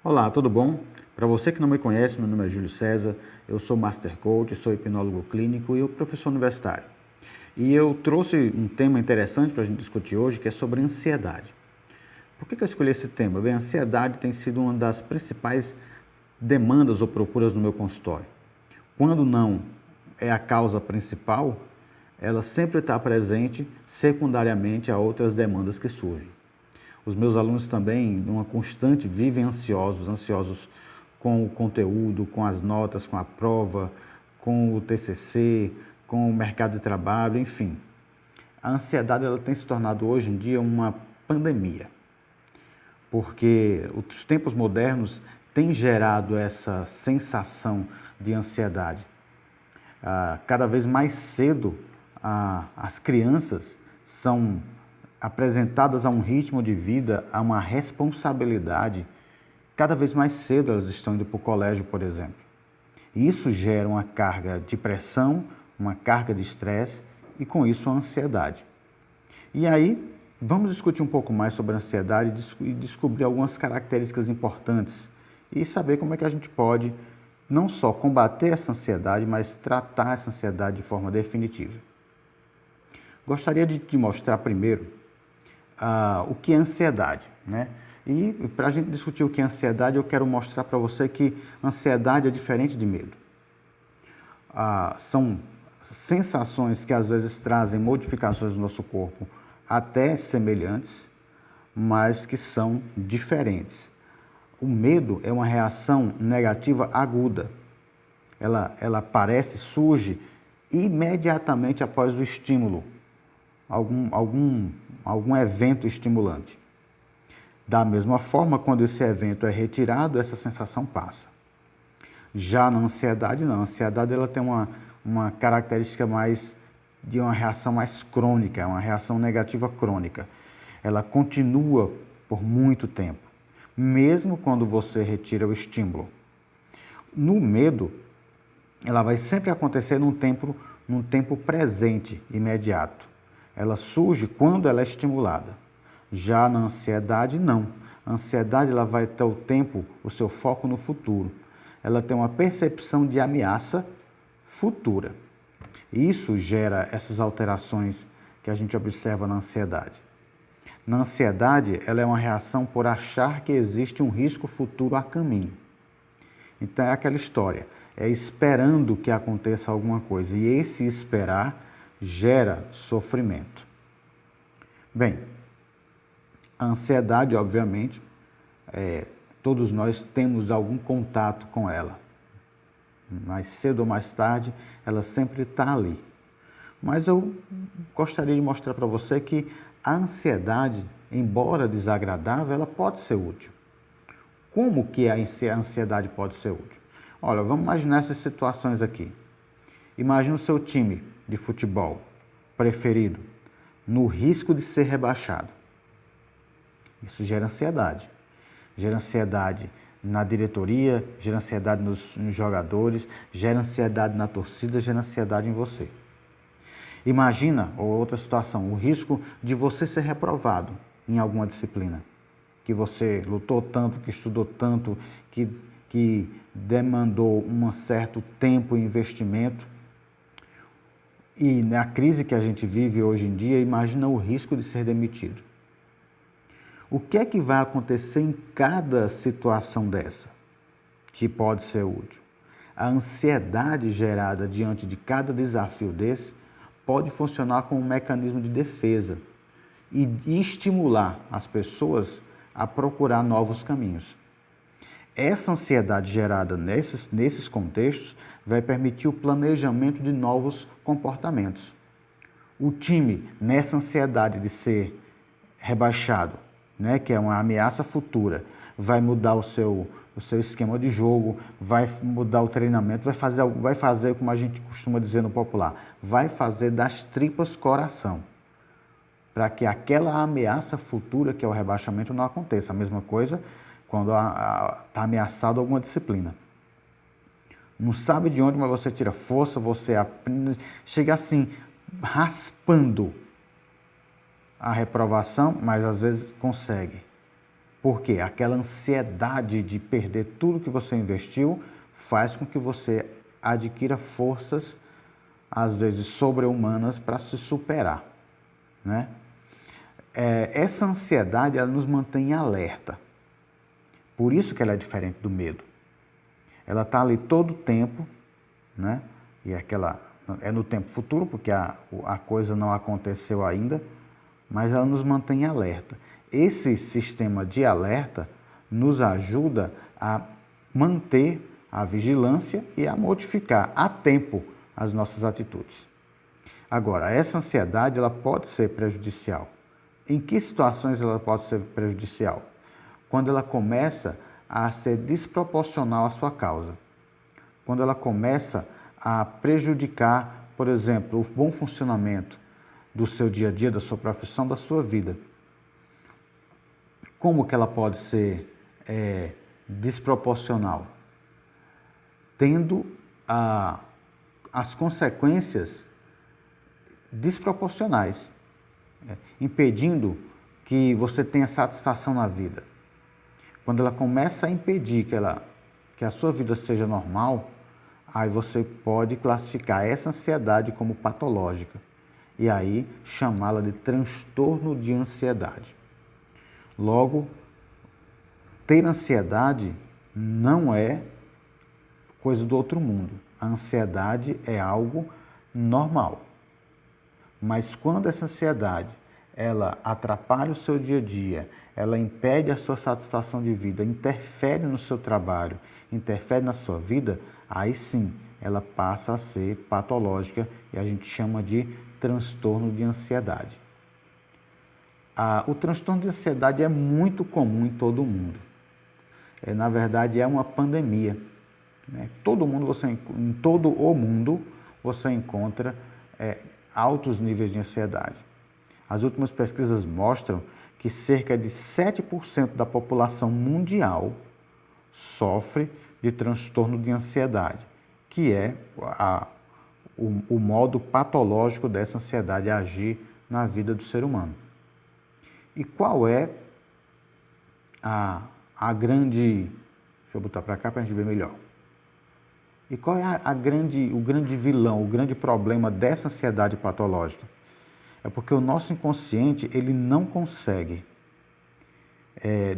Olá, tudo bom? Para você que não me conhece, meu nome é Júlio César, eu sou Master Coach, sou hipnólogo clínico e professor universitário. E eu trouxe um tema interessante para a gente discutir hoje, que é sobre ansiedade. Por que eu escolhi esse tema? Bem, a ansiedade tem sido uma das principais demandas ou procuras no meu consultório. Quando não é a causa principal, ela sempre está presente secundariamente a outras demandas que surgem. Os meus alunos também, numa constante, vivem ansiosos com o conteúdo, com as notas, com a prova, com o TCC, com o mercado de trabalho, enfim. A ansiedade ela tem se tornado hoje em dia uma pandemia, porque os tempos modernos têm gerado essa sensação de ansiedade. Cada vez mais cedo, as crianças são apresentadas a um ritmo de vida, a uma responsabilidade. Cada vez mais cedo elas estão indo para o colégio, por exemplo. E isso gera uma carga de pressão, uma carga de estresse e, com isso, a ansiedade. E aí, vamos discutir um pouco mais sobre a ansiedade e descobrir algumas características importantes e saber como é que a gente pode não só combater essa ansiedade, mas tratar essa ansiedade de forma definitiva. Gostaria de te mostrar primeiro o que é ansiedade, né? E para a gente discutir o que é ansiedade, eu quero mostrar para você que ansiedade é diferente de medo. São sensações que às vezes trazem modificações no nosso corpo até semelhantes, mas que são diferentes. O medo é uma reação negativa aguda. Ela aparece, surge imediatamente após o estímulo, algum evento estimulante. Da mesma forma, quando esse evento é retirado, essa sensação passa. Já na ansiedade, não. A ansiedade ela tem uma característica mais de uma reação mais crônica, é uma reação negativa crônica. Ela continua por muito tempo, mesmo quando você retira o estímulo. No medo, ela vai sempre acontecer num tempo presente, imediato. Ela surge quando ela é estimulada. Já na ansiedade, não. A ansiedade ela vai ter o seu foco no futuro. Ela tem uma percepção de ameaça futura. Isso gera essas alterações que a gente observa na ansiedade. Na ansiedade, ela é uma reação por achar que existe um risco futuro a caminho. Então é aquela história, é esperando que aconteça alguma coisa. E esse esperar gera sofrimento. Bem, a ansiedade, obviamente, todos nós temos algum contato com ela. Mais cedo ou mais tarde, ela sempre está ali. Mas eu gostaria de mostrar para você que a ansiedade, embora desagradável, ela pode ser útil. Como que a ansiedade pode ser útil? Olha, vamos imaginar essas situações aqui. Imagina o seu time de futebol preferido no risco de ser rebaixado. Isso gera ansiedade. Gera ansiedade na diretoria, gera ansiedade nos jogadores, gera ansiedade na torcida, gera ansiedade em você. Imagina, outra situação, o risco de você ser reprovado em alguma disciplina. Que você lutou tanto, que estudou tanto, que demandou um certo tempo e investimento. E na crise que a gente vive hoje em dia, imagina o risco de ser demitido. O que é que vai acontecer em cada situação dessa que pode ser útil? A ansiedade gerada diante de cada desafio desse pode funcionar como um mecanismo de defesa e estimular as pessoas a procurar novos caminhos. Essa ansiedade gerada nesses contextos vai permitir o planejamento de novos comportamentos. O time, nessa ansiedade de ser rebaixado, né, que é uma ameaça futura, vai mudar o seu esquema de jogo, vai mudar o treinamento, vai fazer como a gente costuma dizer no popular, vai fazer das tripas coração, para que aquela ameaça futura, que é o rebaixamento, não aconteça. A mesma coisa quando está ameaçado alguma disciplina. Não sabe de onde, mas você tira força, você aprende, chega assim, raspando a reprovação, mas às vezes consegue. Porque aquela ansiedade de perder tudo que você investiu faz com que você adquira forças, às vezes sobre-humanas, para se superar, né? Essa ansiedade, ela nos mantém alerta. Por isso que ela é diferente do medo. Ela está ali todo o tempo, né? E é no tempo futuro, porque a coisa não aconteceu ainda, mas ela nos mantém alerta. Esse sistema de alerta nos ajuda a manter a vigilância e a modificar a tempo as nossas atitudes. Agora, essa ansiedade, ela pode ser prejudicial. Em que situações ela pode ser prejudicial? Quando ela começa a ser desproporcional à sua causa. Quando ela começa a prejudicar, por exemplo, o bom funcionamento do seu dia a dia, da sua profissão, da sua vida. Como que ela pode ser desproporcional? Tendo as consequências desproporcionais, impedindo que você tenha satisfação na vida. Quando ela começa a impedir que a sua vida seja normal, aí você pode classificar essa ansiedade como patológica e aí chamá-la de transtorno de ansiedade. Logo, ter ansiedade não é coisa do outro mundo. A ansiedade é algo normal. Mas quando essa ansiedade, ela atrapalha o seu dia a dia, ela impede a sua satisfação de vida, interfere no seu trabalho, interfere na sua vida, aí sim, ela passa a ser patológica e a gente chama de transtorno de ansiedade. O transtorno de ansiedade é muito comum em todo o mundo. Na verdade, é uma pandemia. Né? Em todo o mundo, você encontra altos níveis de ansiedade. As últimas pesquisas mostram que cerca de 7% da população mundial sofre de transtorno de ansiedade, que é o modo patológico dessa ansiedade agir na vida do ser humano. E qual é a grande... Deixa eu botar para cá para a gente ver melhor. E qual é o grande vilão, o grande problema dessa ansiedade patológica? É porque o nosso inconsciente, ele não consegue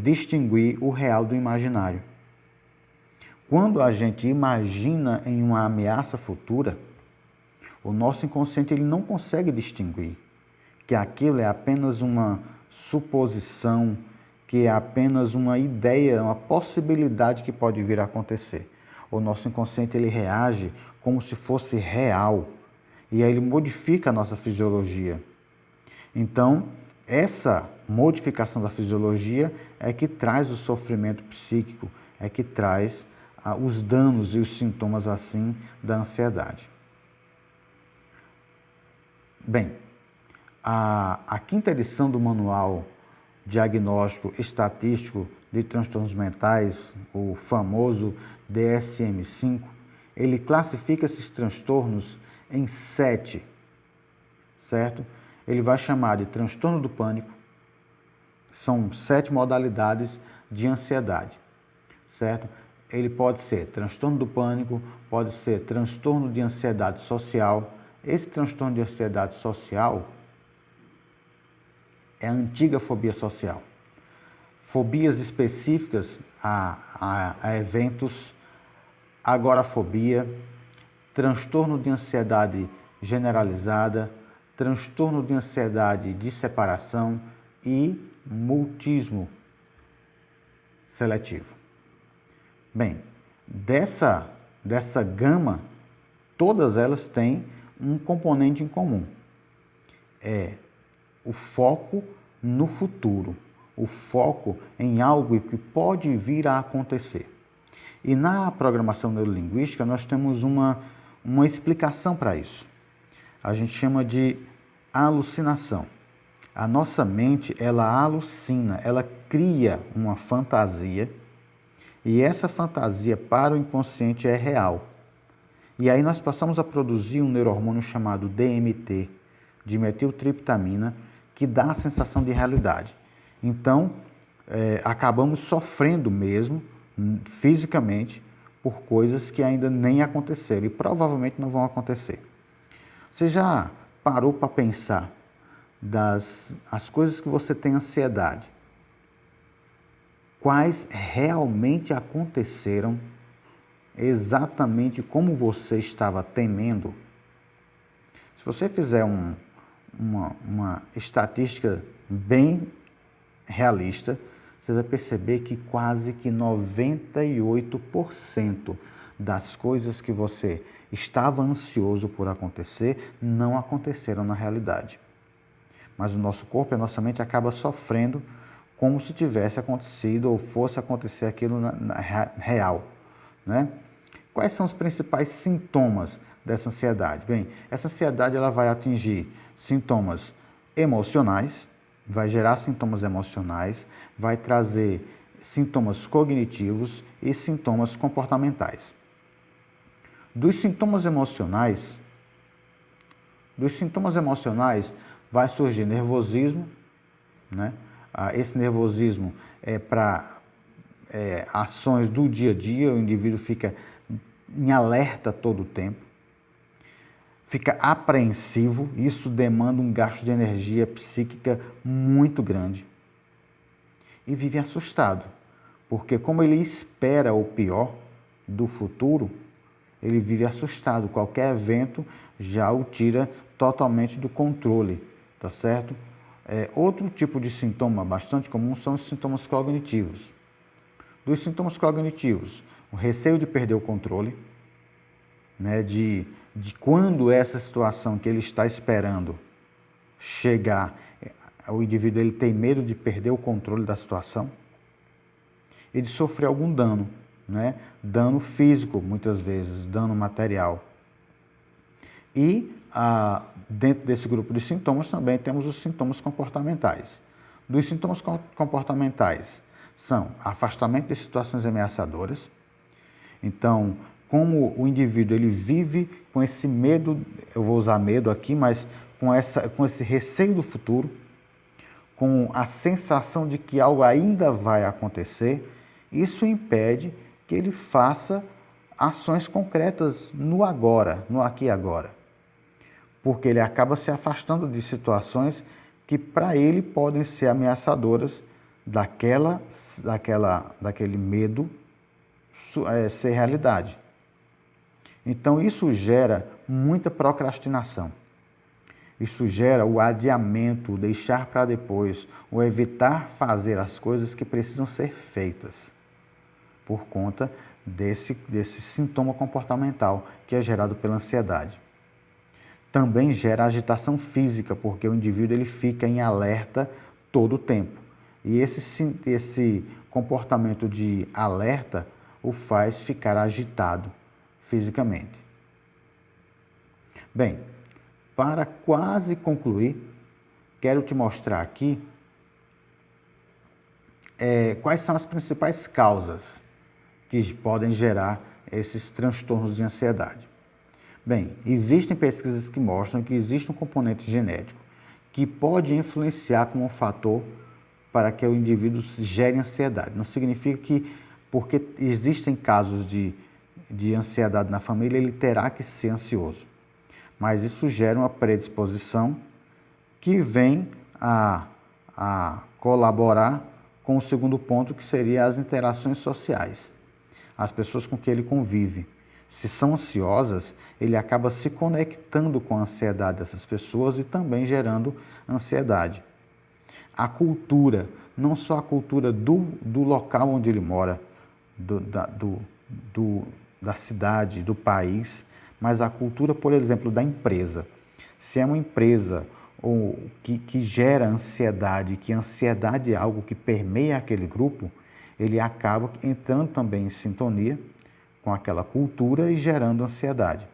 distinguir o real do imaginário. Quando a gente imagina em uma ameaça futura, o nosso inconsciente ele não consegue distinguir que aquilo é apenas uma suposição, que é apenas uma ideia, uma possibilidade que pode vir a acontecer. O nosso inconsciente ele reage como se fosse real e aí ele modifica a nossa fisiologia. Então, essa modificação da fisiologia é que traz o sofrimento psíquico, é que traz os danos e os sintomas assim da ansiedade. Bem, a quinta edição do Manual Diagnóstico Estatístico de Transtornos Mentais, o famoso DSM-5, ele classifica esses transtornos em 7, certo? Ele vai chamar de transtorno do pânico, são 7 modalidades de ansiedade, certo? Ele pode ser transtorno do pânico, pode ser transtorno de ansiedade social. Esse transtorno de ansiedade social é a antiga fobia social. Fobias específicas a eventos, agorafobia, transtorno de ansiedade generalizada, transtorno de ansiedade de separação e mutismo seletivo. Bem, dessa gama, todas elas têm um componente em comum. É o foco no futuro, o foco em algo que pode vir a acontecer. E na programação neurolinguística nós temos uma explicação para isso. A gente chama de alucinação. A nossa mente, ela alucina, ela cria uma fantasia e essa fantasia para o inconsciente é real. E aí nós passamos a produzir um neurohormônio chamado DMT, dimetiltriptamina, que dá a sensação de realidade. Então, acabamos sofrendo mesmo, fisicamente, por coisas que ainda nem aconteceram e provavelmente não vão acontecer. Você já parou para pensar as coisas que você tem ansiedade? Quais realmente aconteceram exatamente como você estava temendo? Se você fizer uma estatística bem realista, você vai perceber que quase que 98% das coisas que você estava ansioso por acontecer não aconteceram na realidade. Mas o nosso corpo e a nossa mente acaba sofrendo como se tivesse acontecido ou fosse acontecer aquilo na real, né? Quais são os principais sintomas dessa ansiedade? Bem, essa ansiedade ela vai atingir sintomas emocionais, vai gerar sintomas emocionais, vai trazer sintomas cognitivos e sintomas comportamentais. Dos sintomas emocionais vai surgir nervosismo, né? Esse nervosismo é para ações do dia a dia, o indivíduo fica em alerta todo o tempo, fica apreensivo, isso demanda um gasto de energia psíquica muito grande e vive assustado, porque como ele espera o pior do futuro, ele vive assustado, qualquer evento já o tira totalmente do controle, tá certo? Outro tipo de sintoma bastante comum são os sintomas cognitivos. Dos sintomas cognitivos, o receio de perder o controle, né, de quando essa situação que ele está esperando chegar, o indivíduo ele tem medo de perder o controle da situação e de sofrer algum dano, né? Dano físico, muitas vezes, dano material. E dentro desse grupo de sintomas também temos os sintomas comportamentais. Dos sintomas comportamentais são afastamento de situações ameaçadoras. Então, como o indivíduo ele vive com esse medo, eu vou usar medo aqui, mas com esse receio do futuro, com a sensação de que algo ainda vai acontecer, isso impede que ele faça ações concretas no agora, no aqui e agora. Porque ele acaba se afastando de situações que para ele podem ser ameaçadoras daquele medo ser realidade. Então isso gera muita procrastinação. Isso gera o adiamento, o deixar para depois, o evitar fazer as coisas que precisam ser feitas por conta desse sintoma comportamental que é gerado pela ansiedade. Também gera agitação física, porque o indivíduo ele fica em alerta todo o tempo. E esse comportamento de alerta o faz ficar agitado fisicamente. Bem, para quase concluir, quero te mostrar aqui quais são as principais causas que podem gerar esses transtornos de ansiedade. Bem, existem pesquisas que mostram que existe um componente genético que pode influenciar como um fator para que o indivíduo gere ansiedade. Não significa que, porque existem casos de ansiedade na família, ele terá que ser ansioso. Mas isso gera uma predisposição que vem a colaborar com o segundo ponto, que seria as interações sociais. As pessoas com que ele convive. Se são ansiosas, ele acaba se conectando com a ansiedade dessas pessoas e também gerando ansiedade. A cultura, não só a cultura do local onde ele mora, da cidade, do país, mas a cultura, por exemplo, da empresa. Se é uma empresa que gera ansiedade, que a ansiedade é algo que permeia aquele grupo, ele acaba entrando também em sintonia com aquela cultura e gerando ansiedade,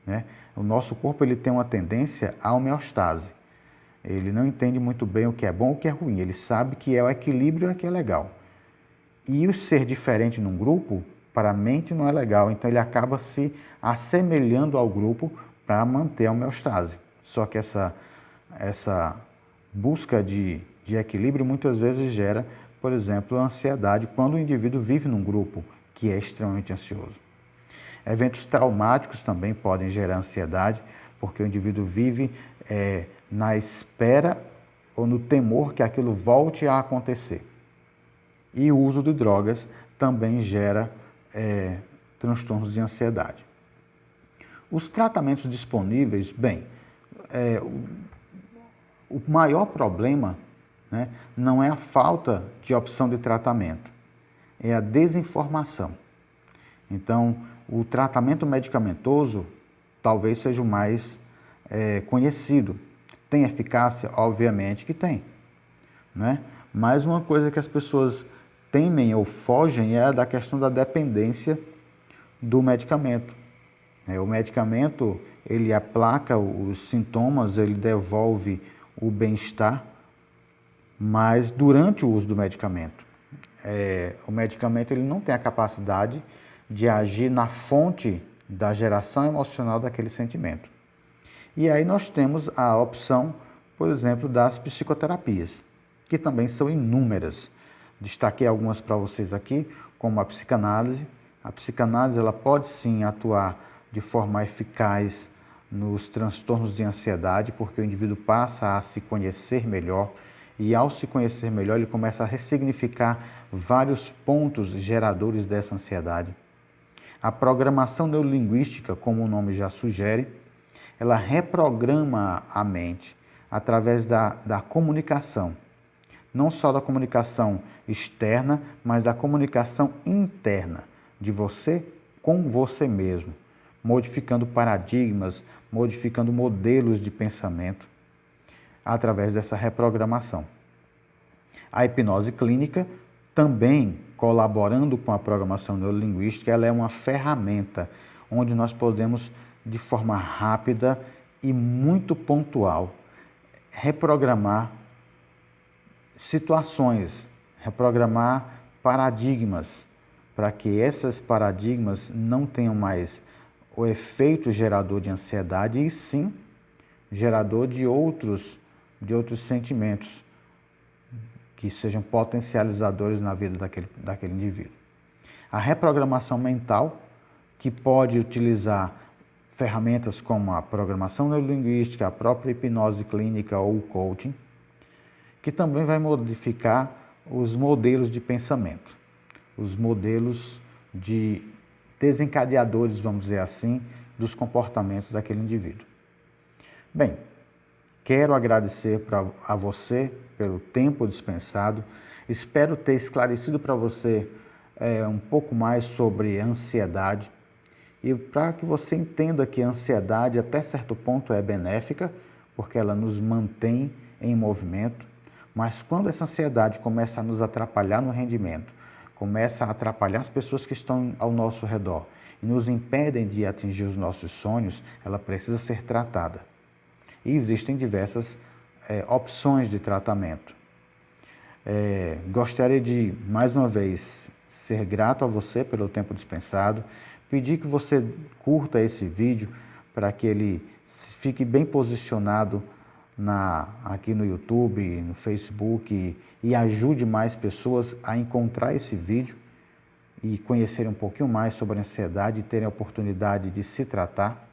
né? O nosso corpo ele tem uma tendência à homeostase. Ele não entende muito bem o que é bom e o que é ruim. Ele sabe que é o equilíbrio e o que é legal. E o ser diferente num grupo, para a mente, não é legal. Então ele acaba se assemelhando ao grupo para manter a homeostase. Só que essa busca de equilíbrio muitas vezes gera por exemplo, a ansiedade quando o indivíduo vive num grupo que é extremamente ansioso. Eventos traumáticos também podem gerar ansiedade, porque o indivíduo vive na espera ou no temor que aquilo volte a acontecer. E o uso de drogas também gera transtornos de ansiedade. Os tratamentos disponíveis, bem, o maior problema, né, não é a falta de opção de tratamento, é a desinformação. Então, o tratamento medicamentoso talvez seja o mais conhecido. Tem eficácia? Obviamente que tem, né? Mas uma coisa que as pessoas temem ou fogem é a da questão da dependência do medicamento. O medicamento, ele aplaca os sintomas, ele devolve o bem-estar, mas durante o uso do medicamento, o medicamento ele não tem a capacidade de agir na fonte da geração emocional daquele sentimento. E aí nós temos a opção, por exemplo, das psicoterapias, que também são inúmeras. Destaquei algumas para vocês aqui, como a psicanálise. A psicanálise ela pode sim atuar de forma eficaz nos transtornos de ansiedade, porque o indivíduo passa a se conhecer melhor e ao se conhecer melhor ele começa a ressignificar vários pontos geradores dessa ansiedade. A programação neurolinguística, como o nome já sugere, ela reprograma a mente através da comunicação. Não só da comunicação externa, mas da comunicação interna, de você com você mesmo, modificando paradigmas, modificando modelos de pensamento através dessa reprogramação. A hipnose clínica, também colaborando com a programação neurolinguística, ela é uma ferramenta onde nós podemos, de forma rápida e muito pontual, reprogramar situações, reprogramar paradigmas, para que esses paradigmas não tenham mais o efeito gerador de ansiedade, e sim gerador de outros sentimentos que sejam potencializadores na vida daquele indivíduo. A reprogramação mental, que pode utilizar ferramentas como a programação neurolinguística, a própria hipnose clínica ou o coaching, que também vai modificar os modelos de pensamento, os modelos de desencadeadores, vamos dizer assim, dos comportamentos daquele indivíduo. Bem, quero agradecer a você pelo tempo dispensado. Espero ter esclarecido para você um pouco mais sobre ansiedade e para que você entenda que a ansiedade até certo ponto é benéfica, porque ela nos mantém em movimento, mas quando essa ansiedade começa a nos atrapalhar no rendimento, começa a atrapalhar as pessoas que estão ao nosso redor e nos impedem de atingir os nossos sonhos, ela precisa ser tratada. E existem diversas opções de tratamento. Gostaria de, mais uma vez, ser grato a você pelo tempo dispensado, pedir que você curta esse vídeo para que ele fique bem posicionado aqui no YouTube, no Facebook e ajude mais pessoas a encontrar esse vídeo e conhecerem um pouquinho mais sobre a ansiedade e terem a oportunidade de se tratar.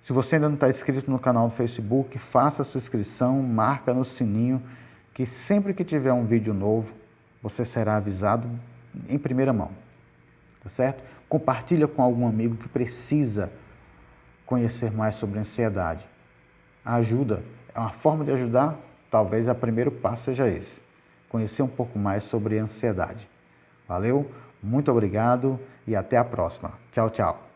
Se você ainda não está inscrito no canal do Facebook, faça a sua inscrição, marca no sininho, que sempre que tiver um vídeo novo, você será avisado em primeira mão, tá certo? Compartilha com algum amigo que precisa conhecer mais sobre a ansiedade. Ajuda, é uma forma de ajudar, talvez o primeiro passo seja esse, conhecer um pouco mais sobre a ansiedade. Valeu, muito obrigado e até a próxima. Tchau, tchau.